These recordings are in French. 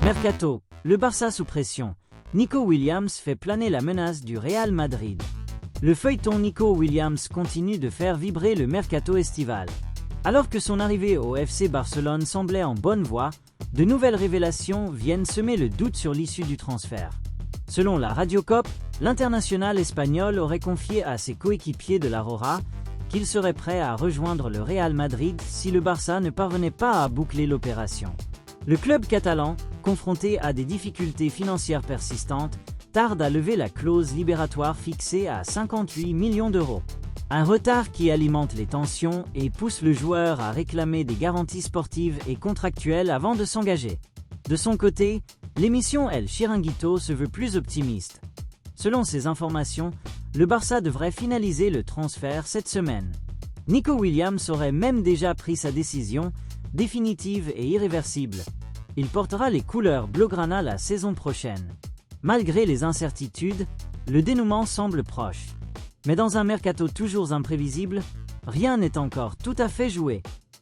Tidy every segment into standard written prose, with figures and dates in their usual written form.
Mercato, le Barça sous pression. Nico Williams fait planer la menace du Real Madrid. Le feuilleton Nico Williams continue de faire vibrer le mercato estival. Alors que son arrivée au FC Barcelone semblait en bonne voie, de nouvelles révélations viennent semer le doute sur l'issue du transfert. Selon la Radio COP, l'international espagnol aurait confié à ses coéquipiers de la Roja qu'il serait prêt à rejoindre le Real Madrid si le Barça ne parvenait pas à boucler l'opération. Le club catalan, confronté à des difficultés financières persistantes, tarde à lever la clause libératoire fixée à 58 millions d'euros. Un retard qui alimente les tensions et pousse le joueur à réclamer des garanties sportives et contractuelles avant de s'engager. De son côté, l'émission El Chiringuito se veut plus optimiste. Selon ces informations, le Barça devrait finaliser le transfert cette semaine. Nico Williams aurait même déjà pris sa décision, définitive et irréversible. Il portera les couleurs blaugrana la saison prochaine. Malgré les incertitudes, le dénouement semble proche. Mais dans un mercato toujours imprévisible, rien n'est encore tout à fait joué.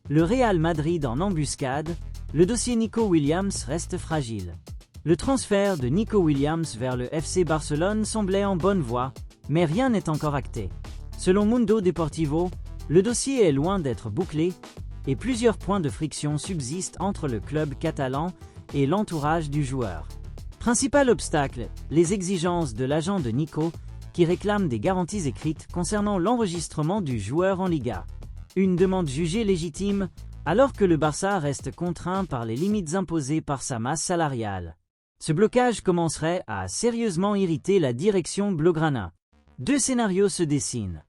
Le Real Madrid en embuscade, le dossier Nico Williams reste fragile. Le transfert de Nico Williams vers le FC Barcelone semblait en bonne voie, mais rien n'est encore acté. Selon Mundo Deportivo, le dossier est loin d'être bouclé et plusieurs points de friction subsistent entre le club catalan et l'entourage du joueur. Principal obstacle, les exigences de l'agent de Nico qui réclame des garanties écrites concernant l'enregistrement du joueur en Liga. Une demande jugée légitime alors que le Barça reste contraint par les limites imposées par sa masse salariale. Ce blocage commencerait à sérieusement irriter la direction blaugrana. Deux scénarios se dessinent.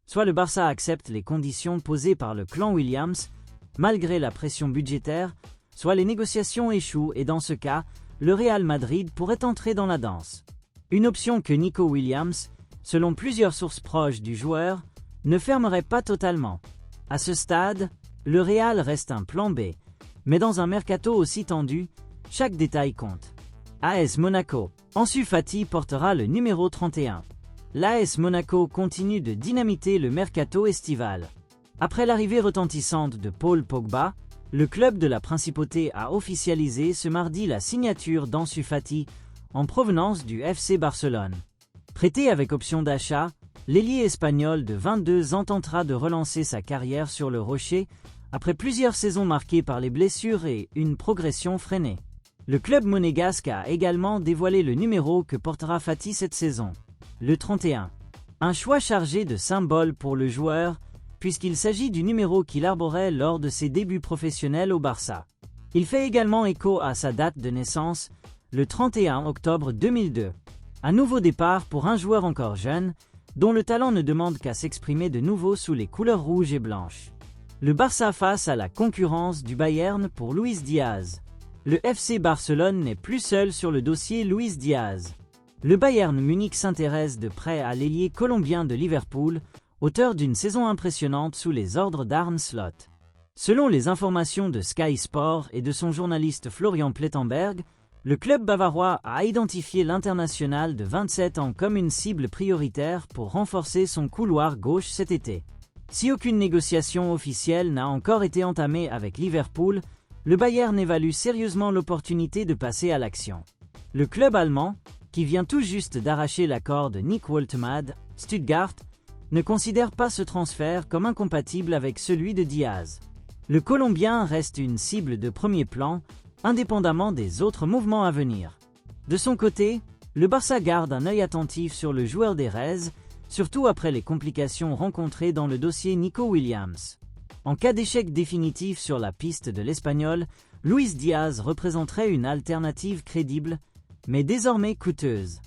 Soit le Barça accepte les conditions posées par le clan Williams, malgré la pression budgétaire, soit les négociations échouent et dans ce cas, le Real Madrid pourrait entrer dans la danse. Une option que Nico Williams, selon plusieurs sources proches du joueur, ne fermerait pas totalement. À ce stade, le Real reste un plan B, mais dans un mercato aussi tendu, chaque détail compte. AS Monaco, Ansu Fati portera le numéro 31. L'AS Monaco continue de dynamiter le mercato estival. Après l'arrivée retentissante de Paul Pogba, le club de la Principauté a officialisé ce mardi la signature d'Ansu Fati en provenance du FC Barcelone. Prêté avec option d'achat, l'ailier espagnol de 22 ans tentera de relancer sa carrière sur le rocher après plusieurs saisons marquées par les blessures et une progression freinée. Le club monégasque a également dévoilé le numéro que portera Fati cette saison, le 31. Un choix chargé de symboles pour le joueur, puisqu'il s'agit du numéro qu'il arborait lors de ses débuts professionnels au Barça. Il fait également écho à sa date de naissance, le 31 octobre 2002. Un nouveau départ pour un joueur encore jeune, dont le talent ne demande qu'à s'exprimer de nouveau sous les couleurs rouges et blanches. Le Barça face à la concurrence du Bayern pour Luis Diaz. Le FC Barcelone n'est plus seul sur le dossier Luis Diaz. Le Bayern Munich s'intéresse de près à l'ailier colombien de Liverpool, auteur d'une saison impressionnante sous les ordres d'Arne Slot. Selon les informations de Sky Sport et de son journaliste Florian Plettenberg, le club bavarois a identifié l'international de 27 ans comme une cible prioritaire pour renforcer son couloir gauche cet été. Si aucune négociation officielle n'a encore été entamée avec Liverpool, le Bayern évalue sérieusement l'opportunité de passer à l'action. Le club allemand, qui vient tout juste d'arracher l'accord de Nick Woltemade, Stuttgart, ne considère pas ce transfert comme incompatible avec celui de Diaz. Le Colombien reste une cible de premier plan, indépendamment des autres mouvements à venir. De son côté, le Barça garde un œil attentif sur le joueur des Reds, surtout après les complications rencontrées dans le dossier Nico Williams. En cas d'échec définitif sur la piste de l'Espagnol, Luis Diaz représenterait une alternative crédible, mais désormais coûteuse.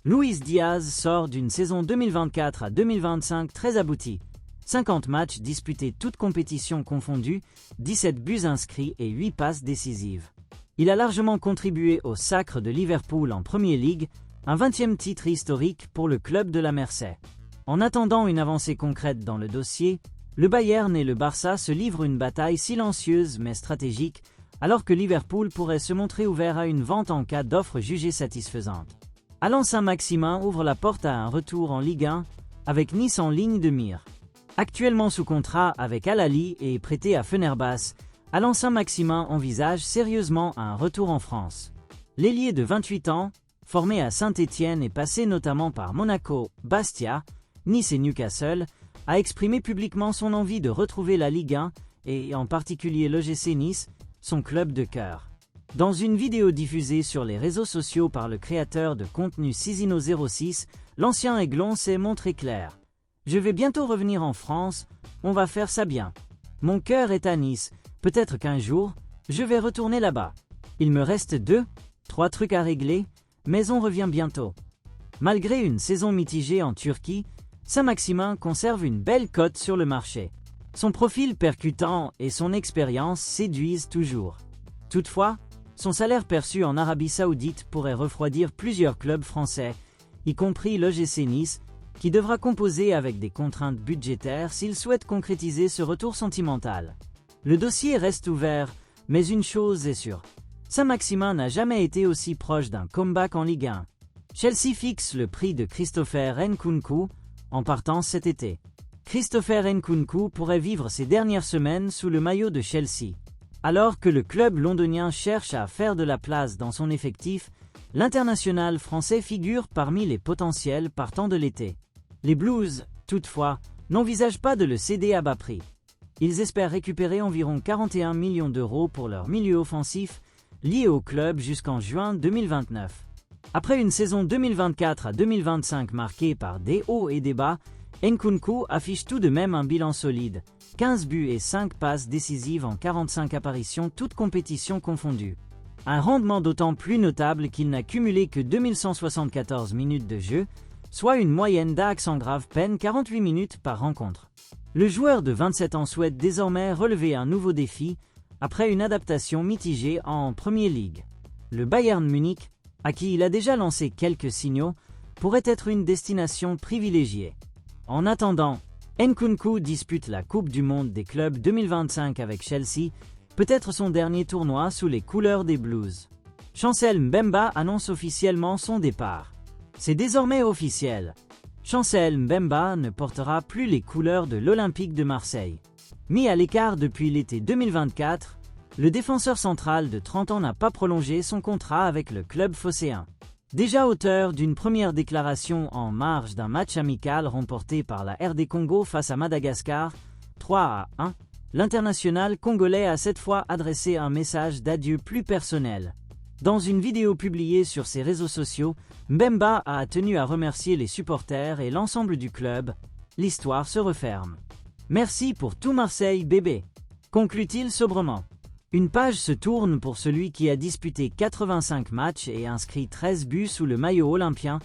Luis Diaz sort d'une saison 2024 à 2025 très aboutie. 50 matchs disputés toutes compétitions confondues, 17 buts inscrits et 8 passes décisives. Il a largement contribué au sacre de Liverpool en Premier League, un 20e titre historique pour le club de la Mersey. En attendant une avancée concrète dans le dossier, le Bayern et le Barça se livrent une bataille silencieuse mais stratégique, alors que Liverpool pourrait se montrer ouvert à une vente en cas d'offre jugée satisfaisante. Alain Saint-Maximin ouvre la porte à un retour en Ligue 1, avec Nice en ligne de mire. Actuellement sous contrat avec Al Ahly et prêté à Fenerbahçe, Alain Saint-Maximin envisage sérieusement un retour en France. L'ailier de 28 ans, formé à Saint-Étienne et passé notamment par Monaco, Bastia, Nice et Newcastle, a exprimé publiquement son envie de retrouver la Ligue 1 et en particulier l'OGC Nice, son club de cœur. Dans une vidéo diffusée sur les réseaux sociaux par le créateur de contenu Sisino06, l'ancien Aiglon s'est montré clair. « Je vais bientôt revenir en France, on va faire ça bien. Mon cœur est à Nice, peut-être qu'un jour, je vais retourner là-bas. Il me reste 2-3 trucs à régler, mais on revient bientôt. » Malgré une saison mitigée en Turquie, Saint-Maximin conserve une belle cote sur le marché. Son profil percutant et son expérience séduisent toujours. Toutefois, son salaire perçu en Arabie Saoudite pourrait refroidir plusieurs clubs français, y compris l'OGC Nice, qui devra composer avec des contraintes budgétaires s'il souhaite concrétiser ce retour sentimental. Le dossier reste ouvert, mais une chose est sûre. Saint-Maximin n'a jamais été aussi proche d'un comeback en Ligue 1. Chelsea fixe le prix de Christopher Nkunku en partant cet été. Christopher Nkunku pourrait vivre ses dernières semaines sous le maillot de Chelsea. Alors que le club londonien cherche à faire de la place dans son effectif, l'international français figure parmi les potentiels partants de l'été. Les Blues, toutefois, n'envisagent pas de le céder à bas prix. Ils espèrent récupérer environ 41 millions d'euros pour leur milieu offensif, lié au club jusqu'en juin 2029. Après une saison 2024 à 2025 marquée par des hauts et des bas, Nkunku affiche tout de même un bilan solide, 15 buts et 5 passes décisives en 45 apparitions toutes compétitions confondues. Un rendement d'autant plus notable qu'il n'a cumulé que 2174 minutes de jeu, soit une moyenne d'accent grave peine 48 minutes par rencontre. Le joueur de 27 ans souhaite désormais relever un nouveau défi, après une adaptation mitigée en Premier League. Le Bayern Munich, à qui il a déjà lancé quelques signaux, pourrait être une destination privilégiée. En attendant, Nkunku dispute la Coupe du Monde des clubs 2025 avec Chelsea, peut-être son dernier tournoi sous les couleurs des Blues. Chancel Mbemba annonce officiellement son départ. C'est désormais officiel. Chancel Mbemba ne portera plus les couleurs de l'Olympique de Marseille. Mis à l'écart depuis l'été 2024, le défenseur central de 30 ans n'a pas prolongé son contrat avec le club phocéen. Déjà auteur d'une première déclaration en marge d'un match amical remporté par la RD Congo face à Madagascar, 3-1, l'international congolais a cette fois adressé un message d'adieu plus personnel. Dans une vidéo publiée sur ses réseaux sociaux, Mbemba a tenu à remercier les supporters et l'ensemble du club. L'histoire se referme. Merci pour tout Marseille bébé, conclut-il sobrement. Une page se tourne pour celui qui a disputé 85 matchs et inscrit 13 buts sous le maillot olympien,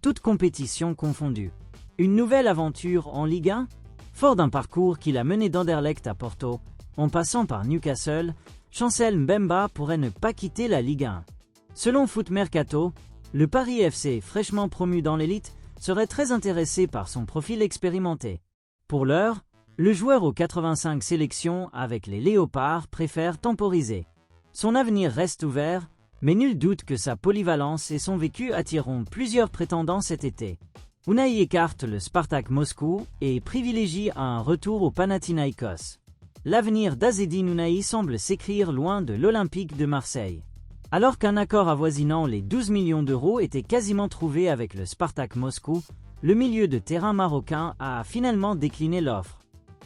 toutes compétitions confondues. Une nouvelle aventure en Ligue 1 ? Fort d'un parcours qu'il a mené d'Anderlecht à Porto, en passant par Newcastle, Chancel Mbemba pourrait ne pas quitter la Ligue 1. Selon Foot Mercato, le Paris FC, fraîchement promu dans l'élite, serait très intéressé par son profil expérimenté. Pour l'heure, le joueur aux 85 sélections avec les Léopards préfère temporiser. Son avenir reste ouvert, mais nul doute que sa polyvalence et son vécu attireront plusieurs prétendants cet été. Unai écarte le Spartak Moscou et privilégie un retour au Panathinaïkos. L'avenir d'Azzedine Ounahi semble s'écrire loin de l'Olympique de Marseille. Alors qu'un accord avoisinant les 12 millions d'euros était quasiment trouvé avec le Spartak Moscou, le milieu de terrain marocain a finalement décliné l'offre.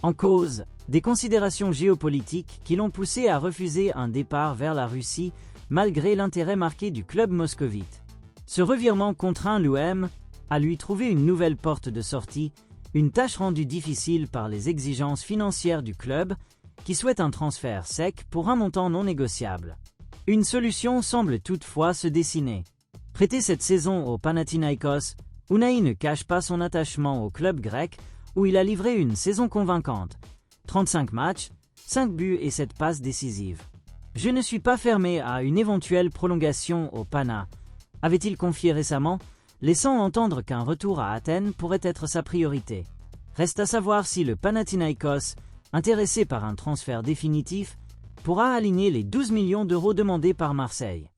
En cause, des considérations géopolitiques qui l'ont poussé à refuser un départ vers la Russie malgré l'intérêt marqué du club moscovite. Ce revirement contraint l'OM à lui trouver une nouvelle porte de sortie, une tâche rendue difficile par les exigences financières du club qui souhaite un transfert sec pour un montant non négociable. Une solution semble toutefois se dessiner. Prêté cette saison au Panathinaïkos, Unai ne cache pas son attachement au club grec où il a livré une saison convaincante. 35 matchs, 5 buts et 7 passes décisives. Je ne suis pas fermé à une éventuelle prolongation au Pana, avait-il confié récemment, laissant entendre qu'un retour à Athènes pourrait être sa priorité. Reste à savoir si le Panathinaïkos, intéressé par un transfert définitif, pourra aligner les 12 millions d'euros demandés par Marseille.